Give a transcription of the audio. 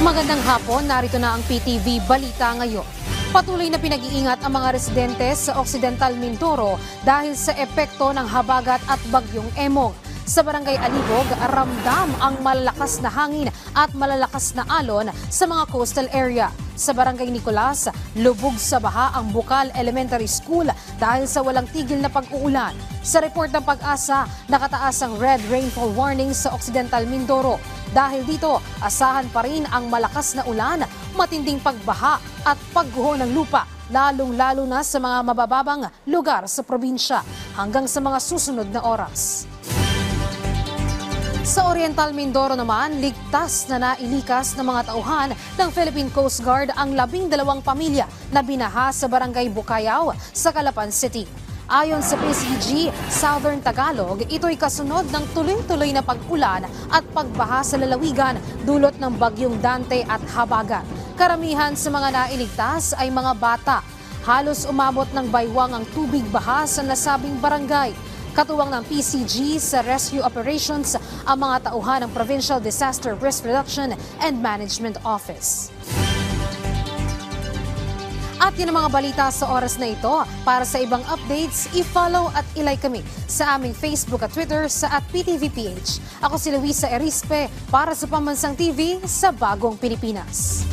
Magandang hapon, narito na ang PTV Balita ngayon. Patuloy na pinag-iingat ang mga residente sa Occidental Mindoro dahil sa epekto ng habagat at bagyong Emong. Sa Barangay Alibog, ramdam ang malalakas na hangin at malalakas na alon sa mga coastal area. Sa Barangay Nicolas, lubog sa baha ang Bukal Elementary School dahil sa walang tigil na pag-uulan. Sa report ng Pag-asa, nakataas ang red rainfall warning sa Occidental Mindoro. Dahil dito, asahan pa rin ang malakas na ulan, matinding pagbaha at pagguho ng lupa, lalong-lalo na sa mga mabababang lugar sa probinsya hanggang sa mga susunod na oras. Sa Oriental Mindoro naman, ligtas na nailikas ng mga tauhan ng Philippine Coast Guard ang 12 pamilya na binaha sa Barangay Bukayaw sa Calapan City. Ayon sa PCG Southern Tagalog, ito'y kasunod ng tuloy-tuloy na pag-ulan at pagbaha sa lalawigan dulot ng bagyong Dante at habagat. Karamihan sa mga nailigtas ay mga bata. Halos umabot ng baywang ang tubig baha sa nasabing barangay. Katuwang ng PCG sa rescue operations ang mga tauhan ng Provincial Disaster Risk Reduction and Management Office. At yun ang mga balita sa oras na ito. Para sa ibang updates, i-follow at i-like kami sa aming Facebook at Twitter sa @PTVPH. Ako si Luisa Erispe para sa Pambansang TV sa Bagong Pilipinas.